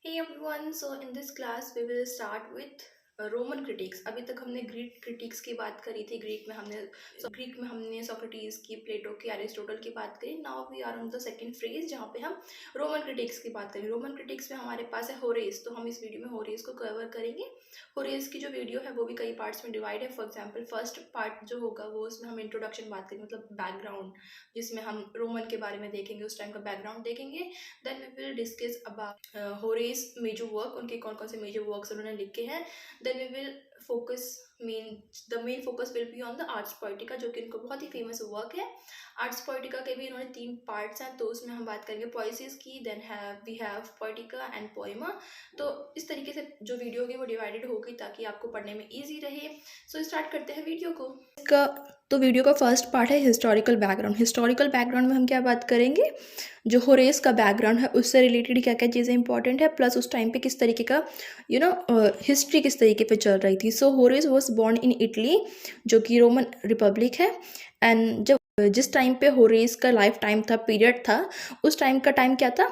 Hey everyone, so in this class we will start with Roman critics. अभी तक हमने Greek critics की बात करी थी। ग्रीक में हमने सोक्रेटिस की, प्लेटो की, एरिस्टोटल की बात करी। Now we are on the second phrase जहाँ पे हम रोमन क्रिटिक्स की बात करें। रोमन क्रिटिक्स में हमारे पास है होरेस, तो हम इस वीडियो में होरेस को कवर करेंगे। होरेस की जो वीडियो है वो भी कई पार्ट्स में डिवाइड है। फॉर एग्जाम्पल फर्स्ट पार्ट जो होगा वो उसमें हम इंट्रोडक्शन बात करेंगे, मतलब बैकग्राउंड, जिसमें हम रोमन के बारे में देखेंगे, उस टाइम का बैकग्राउंड देखेंगे। Then we will discuss about Horace major work, उनके कौन कौन से मेजर वर्क्स उन्होंने लिखे हैं। Then we will focus main focus will be on the Arts Poetica, जो कि इनको बहुत ही फेमस वर्क है। आर्ट्स पोएटिका के भी इन्होंने 3 पार्ट्स हैं, तो उसमें हम बात करेंगे पोएसिस की। Then we have poetica and poema. तो इस तरीके से जो वीडियो होगी वो डिवाइडेड होगी ताकि आपको पढ़ने में ईजी रहे। सो स्टार्ट करते हैं वीडियो को। तो वीडियो का फर्स्ट पार्ट है हिस्टोरिकल बैकग्राउंड। हिस्टोरिकल बैकग्राउंड में हम क्या बात करेंगे, जो होरेस का बैकग्राउंड है उससे रिलेटेड क्या क्या चीज़ें इंपॉर्टेंट है, प्लस उस टाइम पे किस तरीके का हिस्ट्री किस तरीके पे चल रही थी। So Horace was born in Italy, जो कि रोमन रिपब्लिक है। एंड जब जिस टाइम पे होरेस का लाइफ टाइम था, पीरियड था, उस टाइम का टाइम क्या था,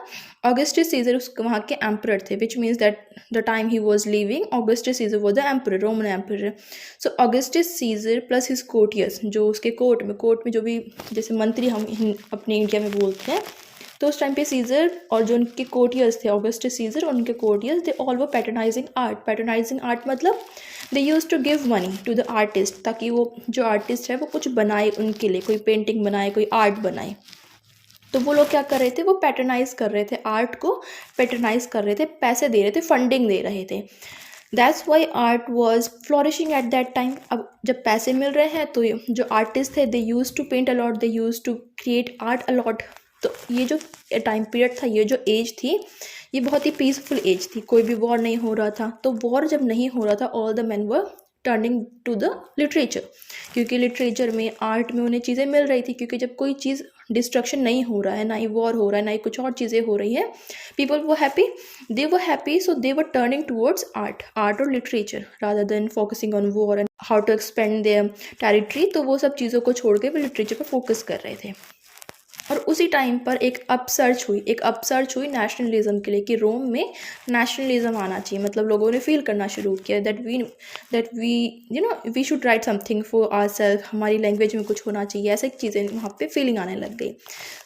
ऑगस्टस सीजर उस वहाँ के एम्परर थे, which means that the time he was living Augustus Caesar was the emperor, Roman emperor. So Augustus Caesar plus his courtiers, जो उसके कोर्ट में जो भी जैसे मंत्री हम अपने इंडिया में बोलते हैं, तो उस टाइम पे सीजर और जो उनके कोर्टियर्स थे, ऑगस्टस सीजर और उनके courtiers, they all were patronising art. Patronising art मतलब they use to give money to the artist, ताकि वो जो आर्टिस्ट है वो कुछ बनाए उनके लिए, कोई पेंटिंग बनाए, कोई आर्ट बनाए। तो वो लोग क्या कर रहे थे, वो पैटर्नाइज कर रहे थे, आर्ट को पैटर्नाइज कर रहे थे, पैसे दे रहे थे, फंडिंग दे रहे थे। That's why art was flourishing at that time. अब जब पैसे मिल रहे हैं तो जो आर्टिस्ट थे, they use to paint a lot, they use to create art a lot. तो ये जो टाइम पीरियड था, ये जो एज थी, ये बहुत ही पीसफुल एज थी। कोई भी वॉर नहीं हो रहा था। तो वॉर जब नहीं हो रहा था, all the man were turning to the literature, क्योंकि लिटरेचर में, आर्ट में उन्हें चीज़ें मिल रही थी। क्योंकि जब कोई चीज़ डिस्ट्रक्शन नहीं हो रहा है, ना ही वॉर हो रहा है, ना ही कुछ और चीज़ें हो रही है, पीपल वो happy, they were happy, so they were turning towards art और literature rather than focusing on war and how to expand their territory. तो वो सब चीज़ों को छोड़ के वो लिटरेचर पर फोकस कर रहे थे। और उसी टाइम पर एक अपसर्च हुई नेशनलिज्म के लिए, कि रोम में नेशनलिज्म आना चाहिए। मतलब लोगों ने फील करना शुरू किया that we we should write something for our self, हमारी लैंग्वेज में कुछ होना चाहिए, ऐसी चीज़ें वहाँ पे फीलिंग आने लग गई।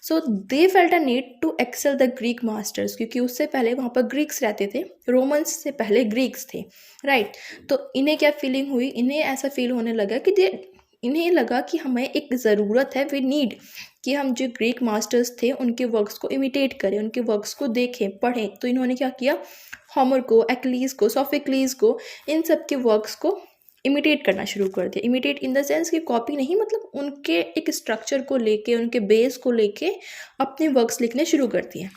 So they felt a need to excel the Greek masters, क्योंकि उससे पहले वहाँ पर ग्रीक्स रहते थे, रोमन्स से पहले ग्रीक्स थे, राइट। तो इन्हें क्या फीलिंग हुई, इन्हें ऐसा फील होने लगा कि इन्हें लगा कि हमें एक ज़रूरत है, वी नीड, कि हम जो ग्रीक मास्टर्स थे उनके वर्क्स को इमिटेट करें, उनके वर्क्स को देखें, पढ़ें। तो इन्होंने क्या किया, होमर को, एक्लीज को, सोफिक्लीज को, इन सब के वर्क्स को इमिटेट करना शुरू कर दिया। इमिटेट इन द सेंस कि कॉपी नहीं, मतलब उनके एक स्ट्रक्चर को लेके, उनके बेस को लेके अपने वर्क्स लिखने शुरू कर दिए।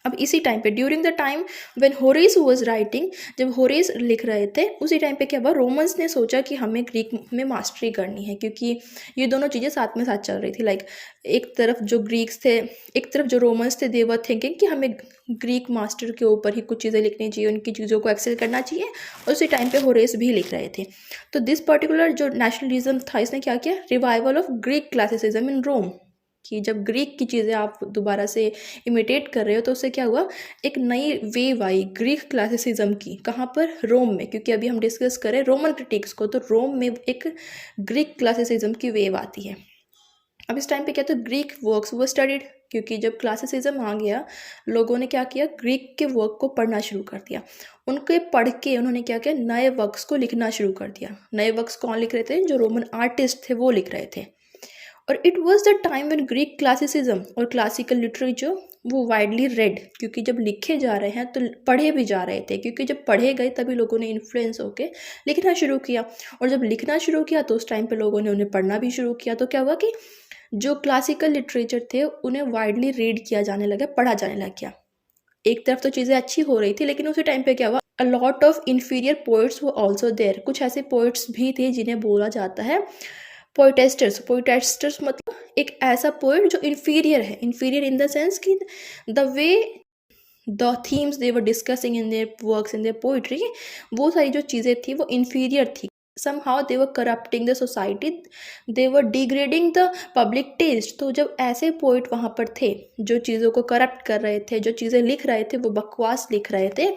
अब इसी टाइम पे, during the time when Horace was writing, जब होरेस लिख रहे थे, उसी टाइम पे क्या हुआ, रोमन्स ने सोचा कि हमें ग्रीक में मास्टरी करनी है, क्योंकि ये दोनों चीज़ें साथ में साथ चल रही थी। लाइक एक तरफ जो ग्रीक्स थे, एक तरफ जो रोमन्स थे, दे वर थिंकिंग कि हमें ग्रीक मास्टर के ऊपर ही कुछ चीज़ें लिखनी चाहिए, उनकी चीज़ों को एक्सेल करना चाहिए। और उसी टाइम पे होरेस भी लिख रहे थे। तो दिस पर्टिकुलर जो नेशनलिज्म था, इसने क्या किया, रिवाइवल ऑफ ग्रीक क्लासिसिज्म इन रोम, कि जब ग्रीक की चीज़ें आप दोबारा से इमिटेट कर रहे हो, तो उससे क्या हुआ, एक नई वेव आई ग्रीक क्लासिसिज्म की। कहाँ पर, रोम में, क्योंकि अभी हम डिस्कस करें रोमन क्रिटिक्स को, तो रोम में एक ग्रीक क्लासिसिज्म की वेव आती है। अब इस टाइम पे क्या, तो ग्रीक वर्क्स वो स्टडीड, क्योंकि जब क्लासिसिज्म आ गया, लोगों ने क्या किया, ग्रीक के वर्क को पढ़ना शुरू कर दिया। उनके पढ़ के उन्होंने क्या किया, नए वर्क्स को लिखना शुरू कर दिया। नए वर्क्स कौन लिख रहे थे, जो रोमन आर्टिस्ट थे वो लिख रहे थे। और it was the time when Greek classicism और क्लासिकल लिटरेचर वो वाइडली रेड, क्योंकि जब लिखे जा रहे हैं तो पढ़े भी जा रहे थे, क्योंकि जब पढ़े गए तभी लोगों ने इन्फ्लुएंस होके लिखना शुरू किया। और जब लिखना शुरू किया तो उस टाइम पे लोगों ने उन्हें पढ़ना भी शुरू किया। तो क्या हुआ कि जो क्लासिकल लिटरेचर थे उन्हें वाइडली रीड किया जाने लगा, पढ़ा जाने लग गया। एक तरफ तो चीज़ें अच्छी हो रही थी, लेकिन उसी टाइम पे क्या हुआ, a lot of inferior poets वो ऑल्सो देयर। कुछ ऐसे पोइट्स भी थे जिन्हें बोला जाता है पोइटेस्टर्स मतलब एक ऐसा पोइट जो इन्फीरियर है। इन्फीरियर इन द सेंस कि the way the themes they were discussing in their works, in their poetry, वो सारी जो चीज़ें थी वो इन्फीरियर थी। somehow they were corrupting the society, they were degrading the public taste। तो जब ऐसे पोइट वहाँ पर थे जो चीज़ों को करप्ट कर रहे थे, जो चीज़ें लिख रहे थे वो बकवास लिख रहे थे,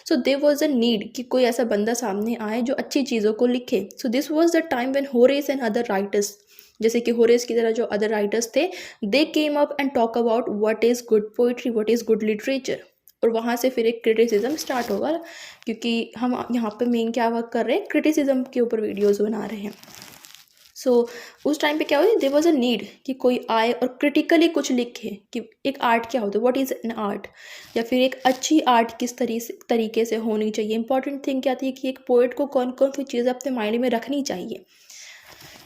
so there was a need कि कोई ऐसा बंदा सामने आए जो अच्छी चीज़ों को लिखे। So this was the time when Horace and other writers, जैसे कि होरेस की तरह जो अदर राइटर्स थे, they came up and talk about what is good poetry, what is good literature. और वहाँ से फिर एक क्रिटिसिज्म स्टार्ट होगा, क्योंकि हम यहाँ पे मेन क्या वर्क कर रहे हैं, क्रिटिसिज्म के ऊपर वीडियोस बना रहे हैं। सो उस टाइम पे क्या हुआ, देयर वाज अ नीड कि कोई आए और क्रिटिकली कुछ लिखे कि एक आर्ट क्या होता है, व्हाट इज़ एन आर्ट, या फिर एक अच्छी आर्ट किस तरीके से होनी चाहिए। इंपॉर्टेंट थिंग क्या थी कि एक पोएट को कौन कौन सी चीज़ें अपने माइंड में रखनी चाहिए।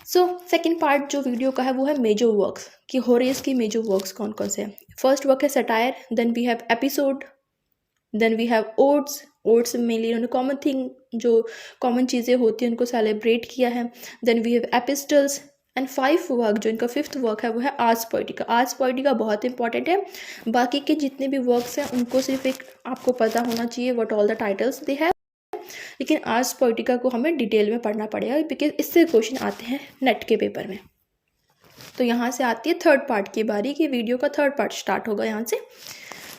सो सेकेंड पार्ट जो वीडियो का है वो है मेजर वर्क्स, कि होरेस की मेजर वर्क्स कौन कौन से हैं। फर्स्ट वर्क है satire, then we have episode, then we have odes. Odes mainly इन्होंने कॉमन थिंग, जो कॉमन चीज़ें होती हैं उनको सेलिब्रेट किया है। Then we have epistles and 5 work, जो इनका 5th वर्क है वो है आर्स पोएटिका। आर्स पोएटिका बहुत इंपॉर्टेंट है, बाकी के जितने भी वर्क्स हैं उनको सिर्फ एक आपको पता होना चाहिए what all the titles they have, लेकिन आर्स पोएटिका को हमें डिटेल में पढ़ना पड़ेगा बिकॉज इससे क्वेश्चन आते हैं नेट के पेपर में। तो यहाँ से आती है थर्ड पार्ट की बारी, कि वीडियो का थर्ड पार्ट स्टार्ट होगा यहाँ से।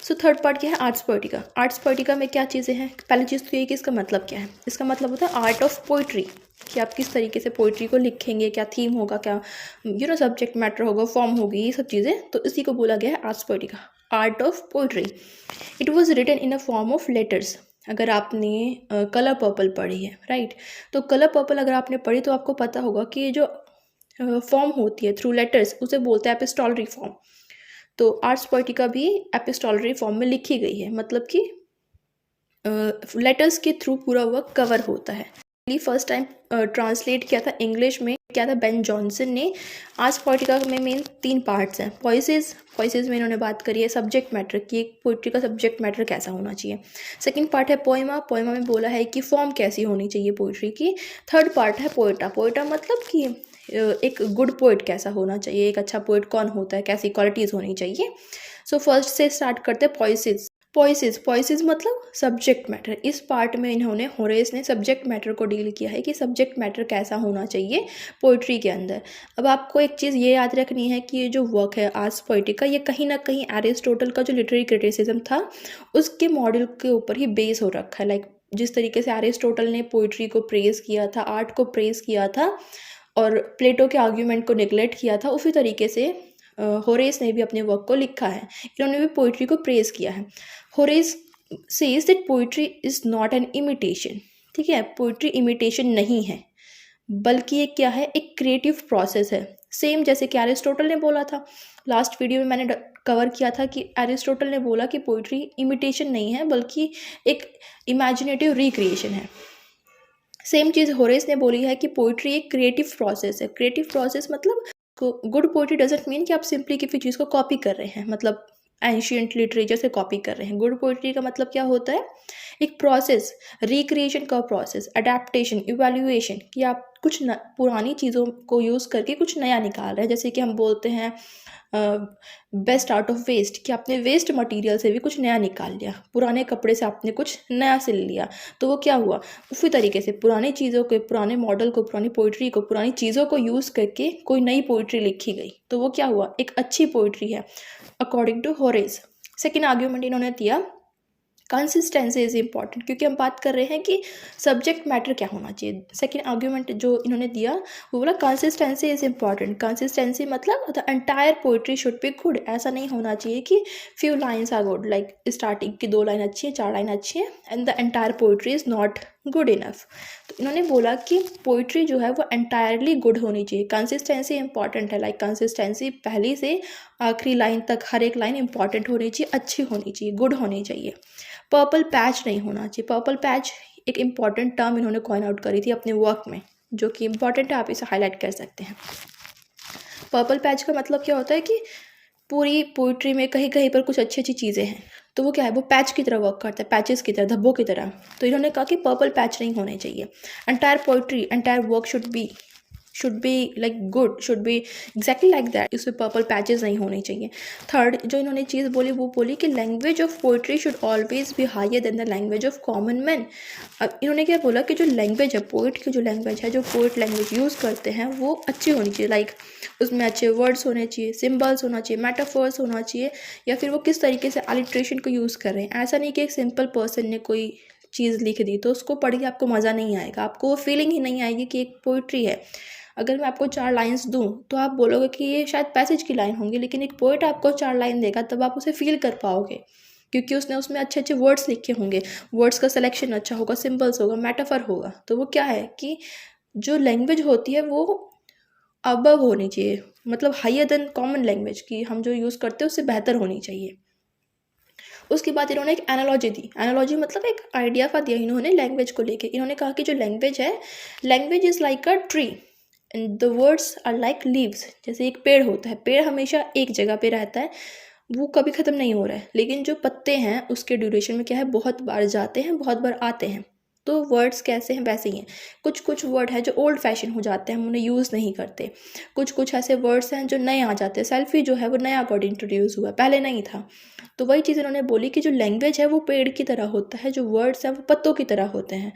सो थर्ड पार्ट क्या है, आर्ट्स पोएटिका। आर्ट्स पोएटिका में क्या चीज़ें हैं, पहली चीज़ तो ये कि इसका मतलब क्या है। इसका मतलब होता है आर्ट ऑफ पोइट्री, कि आप किस तरीके से पोइट्री को लिखेंगे, क्या थीम होगा, क्या सब्जेक्ट मैटर होगा, फॉर्म होगी, ये सब चीज़ें, तो इसी को बोला गया है Arts Poetica, art of poetry. It was written in a form of letters. अगर आपने कलर पर्पल पढ़ी है, राइट, तो कलर पर्पल अगर आपने पढ़ी तो आपको पता होगा कि ये जो फॉर्म होती है थ्रू लेटर्स, उसे बोलते हैं एपिस्टोलरी फॉर्म। तो आर्ट्स पोएटिका भी एपिस्टोलरी फॉर्म में लिखी गई है, मतलब कि लेटर्स के थ्रू पूरा वर्क कवर होता है। फर्स्ट टाइम ट्रांसलेट किया था इंग्लिश में, किया था बेन जॉनसन ने। आर्ट्स पोएटिका में मेन 3 पार्ट्स हैं। वॉइसेस में इन्होंने बात करी है सब्जेक्ट मैटर की, एक पोइट्री का सब्जेक्ट मैटर कैसा होना चाहिए। सेकंड पार्ट है पोएमा में बोला है कि फॉर्म कैसी होनी चाहिए पोइट्री की। थर्ड पार्ट है पोएटा मतलब कि एक गुड पोइट कैसा होना चाहिए, एक अच्छा पोइट कौन होता है, कैसी क्वालिटीज़ होनी चाहिए। सो फर्स्ट से स्टार्ट करते हैं पोइसिस मतलब सब्जेक्ट मैटर। इस पार्ट में इन्होंने, होरेस ने सब्जेक्ट मैटर को डील किया है कि सब्जेक्ट मैटर कैसा होना चाहिए पोइट्री के अंदर। अब आपको एक चीज़ ये याद रखनी है कि ये जो वर्क है आर्ट्स पोएटिका, ये कहीं ना कहीं एरिस्टोटल का जो लिटरेरी क्रिटिसिज्म था उसके मॉडल के ऊपर ही बेस हो रखा है। लाइक जिस तरीके से एरिस्टोटल ने पोइट्री को प्रेज़ किया था, आर्ट को प्रेज़ किया था और प्लेटो के आर्ग्यूमेंट को निगलेक्ट किया था, उसी तरीके से होरेस ने भी अपने वर्क को लिखा है। इन्होंने भी पोइट्री को प्रेज़ किया है। Horace says that poetry is not an imitation, ठीक है, पोइट्री इमिटेशन नहीं है, बल्कि ये क्या है, एक क्रिएटिव प्रोसेस है। सेम जैसे कि एरिस्टोटल ने बोला था, लास्ट वीडियो में मैंने कवर किया था कि एरिस्टोटल ने बोला कि पोइट्री इमिटेशन नहीं है बल्कि एक इमेजिनेटिव रिक्रिएशन है। सेम चीज़ होरेस ने बोली है कि पोइट्री एक क्रिएटिव प्रोसेस है। क्रिएटिव प्रोसेस मतलब गुड पोइट्री डजंट मीन कि आप सिंपली किसी चीज़ को कॉपी कर रहे हैं, मतलब एंशियंट लिटरेचर से कॉपी कर रहे हैं। गुड पोइट्री का मतलब क्या होता है, एक प्रोसेस, रिक्रिएशन का प्रोसेस, अडेप्टेशन, इवैल्यूएशन, कि आप कुछ पुरानी चीज़ों को यूज़ करके कुछ नया निकाल रहे हैं। जैसे कि हम बोलते हैं बेस्ट आउट ऑफ वेस्ट, कि आपने वेस्ट मटेरियल से भी कुछ नया निकाल लिया, पुराने कपड़े से आपने कुछ नया सिल लिया, तो वो क्या हुआ, उसी तरीके से पुरानी चीज़ों के, पुराने मॉडल को, पुरानी पोइट्री को, पुरानी चीज़ों को यूज़ करके कोई नई पोइट्री लिखी गई, तो वो क्या हुआ, एक अच्छी पोइट्री है according to Horace. Second argument इन्होंने दिया, कंसिस्टेंसी इज़ इम्पॉर्टेंट, क्योंकि हम बात कर रहे हैं कि सब्जेक्ट मैटर क्या होना चाहिए। सेकेंड आर्ग्यूमेंट जो इन्होंने दिया वो बोला कंसिस्टेंसी इज़ इम्पॉर्टेंट। कंसिस्टेंसी मतलब the entire poetry should be good. ऐसा नहीं होना चाहिए कि few lines are good, like starting की 2 लाइन अच्छी है, 4 लाइन अच्छी है and the entire poetry is not good enough. तो इन्होंने बोला कि पोइट्री जो है वो एंटायरली गुड होनी चाहिए। कंसिस्टेंसी इंपॉर्टेंट है, लाइक कंसिस्टेंसी पहली से आखिरी लाइन तक हर एक लाइन इंपॉर्टेंट होनी चाहिए, अच्छी होनी चाहिए, गुड होनी चाहिए। पर्पल पैच नहीं होना चाहिए। पर्पल पैच एक इम्पॉर्टेंट टर्म इन्होंने कॉइन आउट करी थी अपने वर्क में, जो कि इम्पॉर्टेंट है, आप इसे हाईलाइट कर सकते हैं। पर्पल पैच का मतलब क्या होता है कि पूरी पोइट्री में कहीं कहीं पर कुछ अच्छी अच्छी चीज़ें हैं, तो वो क्या है, वो पैच की तरह वर्क करता है, पैचेस की तरह, धब्बों की तरह। तो इन्होंने कहा कि पर्पल पैच नहीं होने चाहिए। Entire poetry, entire work should be like good, should be exactly like that, इसमें पर्पल पैचेस नहीं होने चाहिए। थर्ड जो इन्होंने चीज़ बोली वो बोली कि language of poetry should always be higher than the language of common man. अब इन्होंने क्या बोला कि जो लैंग्वेज है, पोइट की जो लैंग्वेज है, जो पोइट लैंग्वेज यूज़ करते हैं वो अच्छी होनी चाहिए, लाइक उसमें अच्छे वर्ड्स होने चाहिए, सिम्बल्स होना चाहिए, मेटाफर्स होना चाहिए, या फिर वो किस तरीके से अलिट्रेशन को यूज़ कर रहे हैं। ऐसा नहीं कि एक सिंपल पर्सन ने कोई चीज़ लिख दी तो उसको पढ़ के आपको मज़ा नहीं आएगा, आपको वो फीलिंग ही नहीं आएगी कि एक पोइट्री है। अगर मैं आपको 4 लाइन्स दूँ तो आप बोलोगे कि ये शायद पैसेज की लाइन होंगी, लेकिन एक पोइट आपको 4 लाइन देगा तब आप उसे फील कर पाओगे, क्योंकि उसने उसमें अच्छे अच्छे वर्ड्स लिखे होंगे, वर्ड्स का सिलेक्शन अच्छा होगा, सिंबल्स होगा, मेटाफर होगा। तो वो क्या है कि जो लैंग्वेज होती है वो अबव होनी चाहिए, मतलब हायर देन कॉमन लैंग्वेज की हम जो यूज़ करते हैं उससे बेहतर होनी चाहिए। उसके बाद इन्होंने एक एनालॉजी दी। एनालॉजी मतलब एक आइडिया का दिया इन्होंने लैंग्वेज को लेके। इन्होंने कहा कि जो लैंग्वेज है, language is like a tree and the words are like leaves. जैसे एक पेड़ होता है, पेड़ हमेशा एक जगह पे रहता है, वो कभी ख़त्म नहीं हो रहा है, लेकिन जो पत्ते हैं उसके ड्यूरेशन में क्या है, बहुत बार जाते हैं, बहुत बार आते हैं। तो वर्ड्स कैसे हैं वैसे ही हैं। कुछ कुछ वर्ड है जो ओल्ड फैशन हो जाते हैं, हम उन्हें यूज़ नहीं करते। कुछ कुछ ऐसे वर्ड्स हैं जो नए आ जाते हैं। सेल्फी जो है वो नया वर्ड इंट्रोड्यूस हुआ, पहले नहीं था। तो वही चीज़ इन्होंने बोली कि जो लैंग्वेज है वो पेड़ की तरह होता है, जो वर्ड्स हैं वो पत्तों की तरह होते हैं।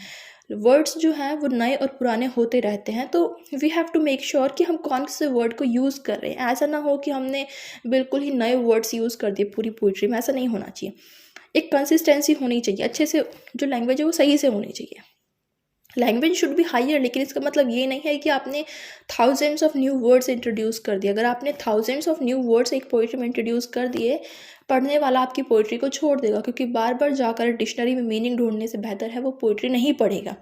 वर्ड्स जो हैं वो नए और पुराने होते रहते हैं, तो we have to make sure कि हम कौन से वर्ड को यूज़ कर रहे हैं। ऐसा ना हो कि हमने बिल्कुल ही नए वर्ड्स यूज़ कर दिए पूरी पोइट्री में, ऐसा नहीं होना चाहिए। एक कंसिस्टेंसी होनी चाहिए, अच्छे से जो लैंग्वेज है वो सही से होनी चाहिए। लैंग्वेज शुड बी हायर, लेकिन इसका मतलब ये नहीं है कि आपने thousands of new words introduce कर दिए। अगर आपने थाउजेंड्स ऑफ न्यू वर्ड्स एक पोइट्री में इंट्रोड्यूस कर दिए, पढ़ने वाला आपकी पोइट्री को छोड़ देगा, क्योंकि बार बार जाकर डिक्शनरी में मीनिंग ढूंढने से बेहतर है वो पोइट्री नहीं पढ़ेगा।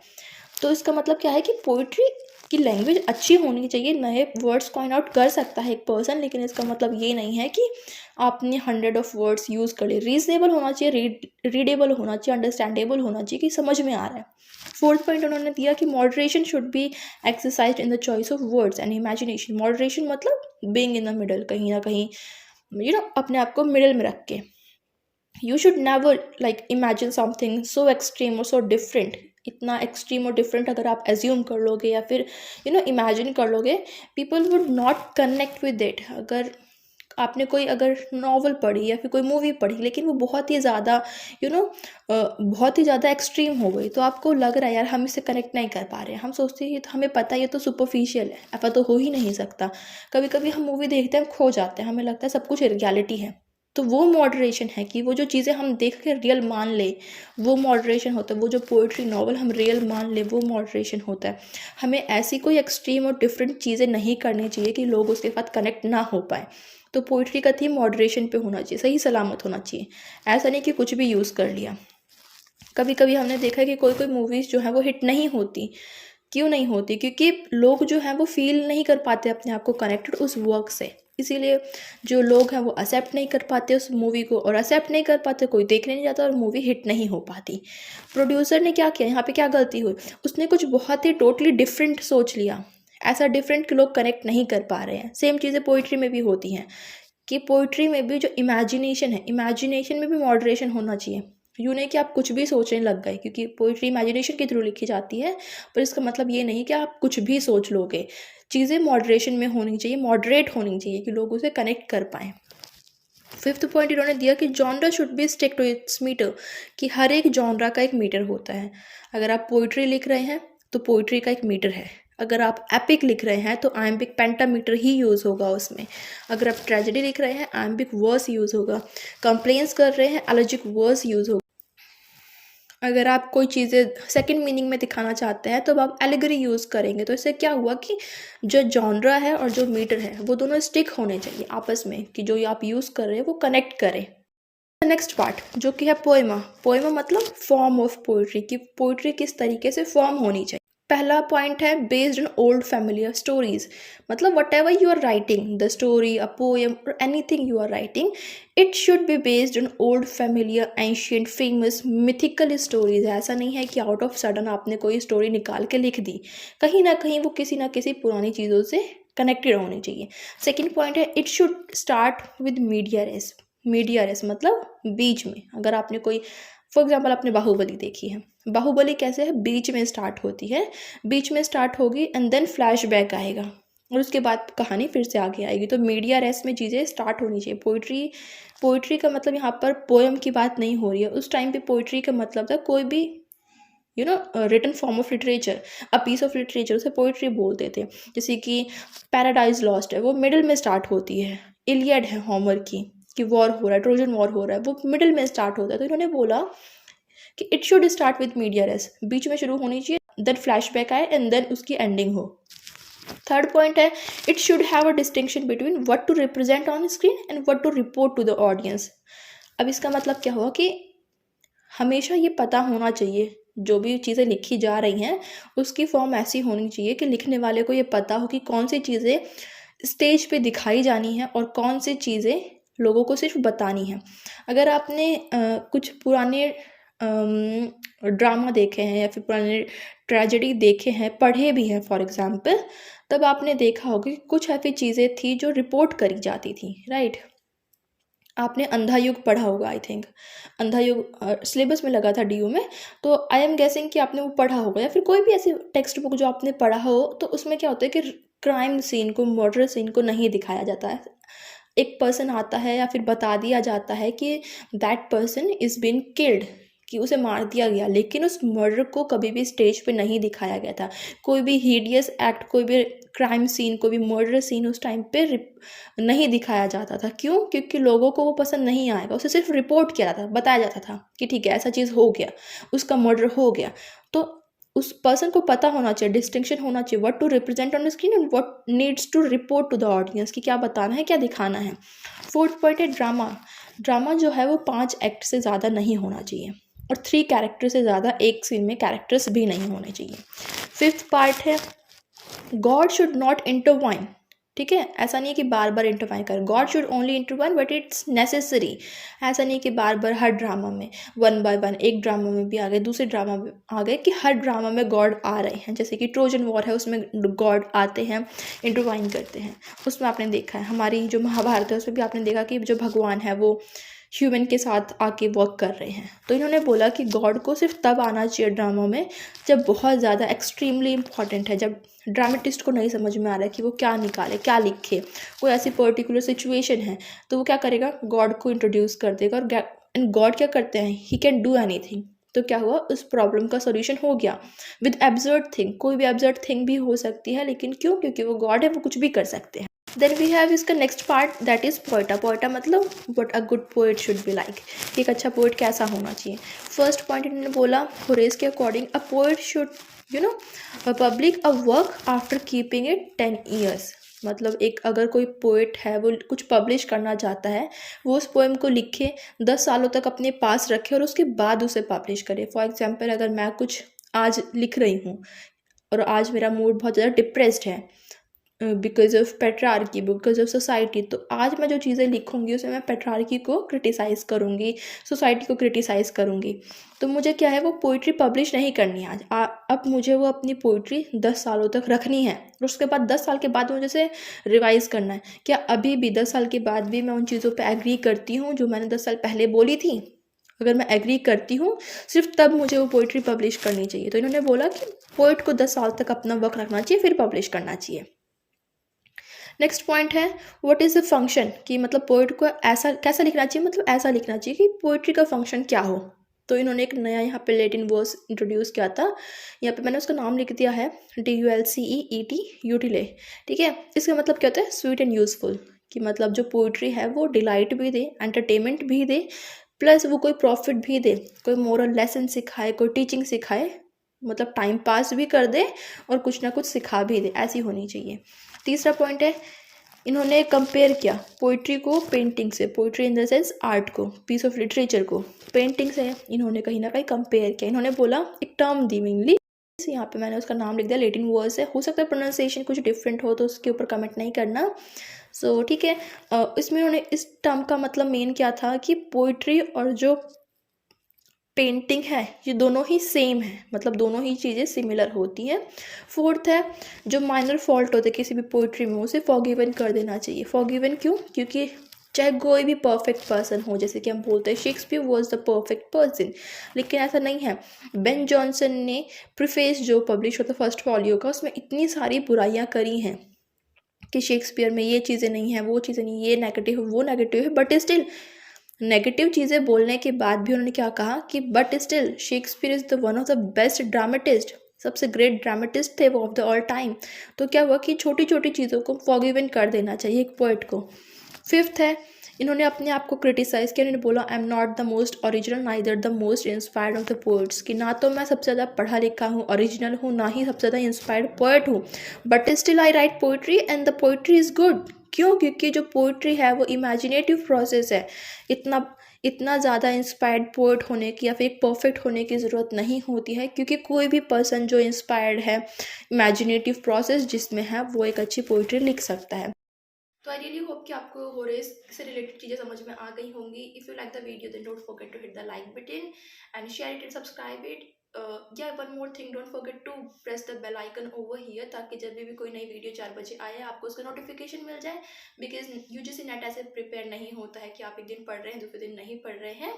तो इसका मतलब क्या है कि पोइट्री की लैंग्वेज अच्छी होनी चाहिए। नए वर्ड्स कॉइन आउट कर सकता है एक पर्सन, लेकिन इसका मतलब ये नहीं है कि आपने 100 ऑफ वर्ड्स यूज़ कर लिए। रीजनेबल होना चाहिए, रीडेबल होना चाहिए, अंडरस्टैंडेबल होना चाहिए कि समझ में आ रहा है। फोर्थ पॉइंट उन्होंने दिया कि moderation should be exercise in the choice of words and imagination. Moderation मतलब बीइंग इन द मिडल, कहीं ना कहीं अपने आप को मिडल में रख के। You should never like imagine something so extreme और सो डिफरेंट। इतना एक्सट्रीम और डिफरेंट अगर आप एज्यूम कर लोगे या फिर इमेजिन कर लोगे, people would not connect with it. अगर आपने कोई अगर नॉवल पढ़ी या फिर कोई मूवी पढ़ी, लेकिन वो बहुत ही ज़्यादा बहुत ही ज़्यादा एक्सट्रीम हो गई, तो आपको लग रहा है यार हम इससे कनेक्ट नहीं कर पा रहे हैं। हम सोचते हैं हमें पता है ये तो सुपरफिशियल है, ऐसा तो हो ही नहीं सकता। कभी कभी हम मूवी देखते हैं, खो जाते हैं, हमें लगता है सब कुछ रियलिटी है। तो वो मॉडरेशन है कि वो जो चीज़ें हम देख के रियल मान ले, वो मॉडरेशन होता है। वो जो पोइट्री नॉवल हम रियल मान ले, वो मॉडरेशन होता है। हमें ऐसी कोई एक्सट्रीम और डिफरेंट चीज़ें नहीं करनी चाहिए कि लोग उसके साथ कनेक्ट ना हो पाए। तो पोइट्री का थीम मॉडरेशन पे होना चाहिए, सही सलामत होना चाहिए। ऐसा नहीं कि कुछ भी यूज़ कर लिया। कभी कभी हमने देखा है कि कोई कोई मूवीज़ जो है वो हिट नहीं होती। क्यों नहीं होती? क्योंकि लोग जो हैं वो फील नहीं कर पाते अपने आप को कनेक्टेड उस वर्क से। इसीलिए जो लोग हैं वो एक्सेप्ट नहीं कर पाते उस मूवी को, और एक्सेप्ट नहीं कर पाते, कोई देखने नहीं जाता और मूवी हिट नहीं हो पाती। प्रोड्यूसर ने क्या किया, यहाँ पे क्या गलती हुई, उसने कुछ बहुत ही टोटली डिफरेंट सोच लिया, ऐसा डिफरेंट कि लोग कनेक्ट नहीं कर पा रहे हैं। सेम चीज़ें पोइट्री में भी होती हैं कि पोइट्री में भी जो इमेजिनेशन है, इमेजिनेशन में भी मॉडरेशन होना चाहिए। यूँ नहीं कि आप कुछ भी सोचने लग गए, क्योंकि पोइट्री इमेजिनेशन के थ्रू लिखी जाती है, पर इसका मतलब ये नहीं कि आप कुछ भी सोच लोगे। चीज़ें मॉडरेशन में होनी चाहिए, मॉडरेट होनी चाहिए कि लोग उसे कनेक्ट कर पाएँ। फिफ्थ पॉइंट इन्होंने दिया कि genre should be stick to its metre, कि हर एक जॉनरा का एक मीटर होता है। अगर आप पोइट्री लिख रहे हैं तो पोइट्री का एक मीटर है। अगर आप एपिक लिख रहे हैं तो आयम्बिक पेंटामीटर ही यूज़ होगा उसमें। अगर आप ट्रेजेडी लिख रहे हैं आयम्बिक वर्स यूज़ होगा। कंप्लेंट्स कर रहे हैं एलॉजिक वर्स यूज़ होगा। अगर आप कोई चीज़ें सेकंड मीनिंग में दिखाना चाहते हैं तो आप एलिगरी यूज़ करेंगे। तो इससे क्या हुआ कि जो जॉनरा है और जो मीटर है वो दोनों स्टिक होने चाहिए आपस में, कि जो आप यूज़ कर रहे हैं वो कनेक्ट करें। नेक्स्ट पार्ट जो कि है पोएमा। पोएमा मतलब फॉर्म ऑफ पोइट्री, कि पोइट्री किस तरीके से फॉर्म होनी चाहिए। पहला पॉइंट है based on old familiar stories, मतलब whatever you are writing the story, a poem और anything you are writing, it should be based on old familiar ancient famous mythical stories. ऐसा नहीं है कि आउट ऑफ सडन आपने कोई story निकाल के लिख दी, कहीं ना कहीं वो किसी ना किसी पुरानी चीज़ों से कनेक्टेड होनी चाहिए। सेकेंड पॉइंट है it should start with media res. Media res मतलब बीच में, अगर आपने कोई फॉर एग्जाम्पल आपने बाहुबली देखी है, बाहुबली कैसे है, बीच में स्टार्ट होती है, बीच में स्टार्ट होगी एंड देन फ्लैशबैक आएगा और उसके बाद कहानी फिर से आगे आएगी। तो मीडिया रेस्ट में चीज़ें स्टार्ट होनी चाहिए। पोइट्री का मतलब यहाँ पर पोएम की बात नहीं हो रही है, उस टाइम पे पोइट्री का मतलब था कोई भी written form of literature, a piece of literature, उसे पोइट्री बोलते थे। जैसे कि पैराडाइज लॉस्ट है, वो मिडिल में स्टार्ट होती है। इलियड है होमर की, कि वॉर हो रहा है, ट्रोजन वॉर हो रहा है, वो मिडिल में स्टार्ट होता है। तो इन्होंने बोला कि it should start with media रेस, बीच में शुरू होनी चाहिए, देन फ्लैशबैक आए एंड देन उसकी एंडिंग हो। थर्ड पॉइंट है, it should have a distinction between what to represent on screen and what to report to the audience. अब इसका मतलब क्या हुआ कि हमेशा ये पता होना चाहिए जो भी चीज़ें लिखी जा रही हैं उसकी फॉर्म ऐसी होनी चाहिए कि लिखने वाले को ये पता हो कि कौन सी चीज़ें स्टेज पे दिखाई जानी है और कौन सी चीज़ें लोगों को सिर्फ बतानी है। अगर आपने कुछ पुराने ड्रामा देखे हैं या फिर पुराने ट्रेजेडी देखे हैं, पढ़े भी हैं फॉर एग्जांपल, तब आपने देखा होगा कि कुछ ऐसी चीज़ें थी जो रिपोर्ट करी जाती थी, राइट। आपने अंधा युग पढ़ा होगा, आई थिंक अंधा युग सिलेबस में लगा था DU में, तो आई एम गेसिंग कि आपने वो पढ़ा होगा या फिर कोई भी ऐसी टेक्स्ट बुक जो आपने पढ़ा हो। तो उसमें क्या होता है कि क्राइम सीन को, मर्डर सीन को नहीं दिखाया जाता है। एक पर्सन आता है या फिर बता दिया जाता है कि that person is been killed, कि उसे मार दिया गया, लेकिन उस मर्डर को कभी भी स्टेज पे नहीं दिखाया गया था। कोई भी हीडियस एक्ट, कोई भी क्राइम सीन, कोई भी मर्डर सीन उस टाइम पे नहीं दिखाया जाता था। क्यों? क्योंकि लोगों को वो पसंद नहीं आएगा। उसे सिर्फ रिपोर्ट किया जाता था, बताया जाता था कि ठीक है ऐसा चीज़ हो गया, उसका मर्डर हो गया। तो उस पर्सन को पता होना चाहिए, डिस्टिंक्शन होना चाहिए, what to represent on the screen and what needs to report to the audience, कि क्या बताना है, क्या दिखाना है। फोर्थ पॉइंट है ड्रामा। ड्रामा जो है वो 5 एक्ट से ज़्यादा नहीं होना चाहिए और 3 कैरेक्टर से ज़्यादा एक सीन में कैरेक्टर्स भी नहीं होने चाहिए। फिफ्थ पार्ट है, गॉड शुड नॉट इंटरवाइन। ठीक है, ऐसा नहीं है कि बार बार इंटरवाइन कर, God should only intertwine but it's necessary. ऐसा नहीं कि बार बार हर ड्रामा में वन बाय वन, एक ड्रामा में भी आ गए, दूसरे ड्रामा में आ गए, कि हर ड्रामा में गॉड आ रहे हैं। जैसे कि ट्रोजन वॉर है, उसमें गॉड आते हैं, इंटरवाइन करते हैं। उसमें आपने देखा है, हमारी जो महाभारत है उसमें भी आपने देखा कि जो भगवान है वो ह्यूमन के साथ आके वर्क कर रहे हैं। तो इन्होंने बोला कि गॉड को सिर्फ तब आना चाहिए ड्रामा में जब बहुत ज़्यादा एक्सट्रीमली इंपॉर्टेंट है, जब ड्रामेटिस्ट को नहीं समझ में आ रहा है कि वो क्या निकाले, क्या लिखे, कोई ऐसी पर्टिकुलर सिचुएशन है, तो वो क्या करेगा, गॉड को इंट्रोड्यूस कर देगा। और एंड गॉड क्या करते हैं, ही कैन डू एनीथिंग। तो क्या हुआ, उस प्रॉब्लम का सॉल्यूशन हो गया विद एब्सर्ड थिंग। कोई भी एब्सर्ड थिंग भी हो सकती है, लेकिन क्यों, क्योंकि वो गॉड है, वो कुछ भी कर सकते हैं। देन वी हैव इसका नेक्स्ट पार्ट, दैट इज पोएटा। पोएटा मतलब what a good poet should be like, एक अच्छा पोएट कैसा होना चाहिए। फर्स्ट पॉइंट इन्होंने बोला, होरेस के according a poet should public a work after keeping it 10 years. मतलब एक अगर कोई पोएट है वो कुछ पब्लिश करना चाहता है, वो उस पोएम को लिखे, 10 सालों तक अपने पास रखे और उसके बाद उसे पब्लिश करे। फॉर एग्जाम्पल, अगर मैं कुछ आज लिख रही हूँ और आज मेरा मूड बहुत ज़्यादा डिप्रेस्ड है because of patriarchy, because of society, तो आज मैं जो चीज़ें लिखूंगी उसमें मैं पेट्रार्की को क्रिटिसाइज़ करूँगी, सोसाइटी को क्रिटिसाइज़ करूँगी। तो मुझे क्या है, वो पोइट्री पब्लिश नहीं करनी है आज। अब मुझे वो अपनी पोइट्री 10 सालों तक रखनी है और उसके बाद 10 साल के बाद मुझे उसे रिवाइज़ करना है। क्या अभी भी 10 साल के बाद भी मैं उन चीज़ों पर एग्री करती हूँ जो मैंने 10 साल पहले बोली थी? अगर मैं एग्री करती हूँ, सिर्फ तब मुझे वो पोइट्री पब्लिश करनी चाहिए। तो इन्होंने बोला कि पोइट को 10 साल तक अपना वर्क रखना चाहिए, फिर पब्लिश करना चाहिए। नेक्स्ट पॉइंट है, व्हाट इज़ द फंक्शन, कि मतलब पोइट को ऐसा कैसा लिखना चाहिए, मतलब ऐसा लिखना चाहिए कि पोइट्री का फंक्शन क्या हो। तो इन्होंने एक नया यहाँ पे लैटिन वर्ड्स इंट्रोड्यूस किया था, यहाँ पे मैंने उसका नाम लिख दिया है DULCEET, यूटिले। ठीक है, इसका मतलब क्या होता है, स्वीट एंड यूजफुल, कि मतलब जो पोइट्री है वो डिलाइट भी दे, एंटरटेनमेंट भी दे, प्लस वो कोई प्रॉफिट भी दे, कोई मोरल लेसन सिखाए, कोई टीचिंग सिखाए, मतलब टाइम पास भी कर दे और कुछ ना कुछ सिखा भी दे, ऐसी होनी चाहिए। तीसरा पॉइंट है, इन्होंने कंपेयर किया पोइट्री को पेंटिंग से, poetry in the sense art को, पीस ऑफ लिटरेचर को पेंटिंग से इन्होंने कहीं ना कहीं कंपेयर किया। इन्होंने बोला, एक टर्म दी मेनली, यहाँ पे मैंने उसका नाम लिख दिया, लैटिन वर्ड है, हो सकता है प्रोनाउंसिएशन कुछ डिफरेंट हो तो उसके ऊपर कमेंट नहीं करना। सो ठीक है, इसमें उन्होंने इस टर्म का मतलब मेन क्या था कि पोइट्री और जो पेंटिंग है ये दोनों ही सेम है, मतलब दोनों ही चीज़ें सिमिलर होती हैं। फोर्थ है, जो माइनर फॉल्ट होते हैं किसी भी पोइट्री में उसे फॉरगिवन कर देना चाहिए। फॉरगिवन क्यों? क्योंकि चाहे कोई भी परफेक्ट पर्सन हो, जैसे कि हम बोलते हैं Shakespeare was the perfect person, लेकिन ऐसा नहीं है। बेन जॉनसन ने प्रीफेस जो पब्लिश होता फर्स्ट फॉलियो का, उसमें इतनी सारी बुराइयां करी हैं कि शेक्सपियर में ये चीज़ें नहीं हैं, वो चीज़ें नहीं, ये नेगेटिव है, वो नेगेटिव है, बट स्टिल नेगेटिव चीज़ें बोलने के बाद भी उन्होंने क्या कहा कि but still Shakespeare is the one of the best dramatist, सबसे ग्रेट ड्रामेटिस्ट थे वो ऑफ द ऑल टाइम। तो क्या हुआ कि छोटी छोटी चीज़ों को फॉरगिवन कर देना चाहिए एक पोएट को। फिफ्थ है, इन्होंने अपने आप को क्रिटिसाइज़ किया, इन्होंने बोला I am not the most original neither the most inspired of the poets, कि ना तो मैं सबसे ज़्यादा पढ़ा लिखा हूँ, ओरिजिनल हूँ, ना ही सबसे ज़्यादा इंस्पायर्ड पोएट हूँ, but still I right poetry and the poetry is good. क्यों? क्योंकि जो पोइट्री है वो इमेजिनेटिव प्रोसेस है। इतना ज़्यादा इंस्पायर्ड पोएट होने की या फिर परफेक्ट होने की ज़रूरत नहीं होती है, क्योंकि कोई भी पर्सन जो इंस्पायर्ड है इमेजिनेटिव प्रोसेस जिसमें है, वो एक अच्छी पोइट्री लिख सकता है। तो आई रियली होप कि आपको होरेस से रिलेटेड चीज़ें समझ में आ गई होंगी। If you like the video then don't forget to hit the like button and share it and subscribe it. या one more thing, don't forget to press the bell icon over here, ताकि जब भी कोई नई video 4 बजे आए आपको उसका नोटिफिकेशन मिल जाए। बिकॉज यूजीसी नेट ऐसे प्रिपेयर नहीं होता है कि आप एक दिन पढ़ रहे हैं दूसरे दिन नहीं पढ़ रहे हैं,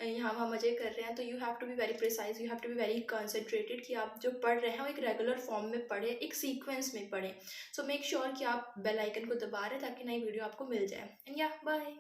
यहाँ वहाँ मजे कर रहे हैं। तो you have to be very precise, you have to be very concentrated कि आप जो पढ़ रहे हैं वो एक रेगुलर फॉर्म में पढ़े, एक सीक्वेंस में पढ़ें। सो मेक श्योर कि आप बेल आइकन को दबा रहे हैं ताकि नई वीडियो आपको मिल जाए। एंड या बाय।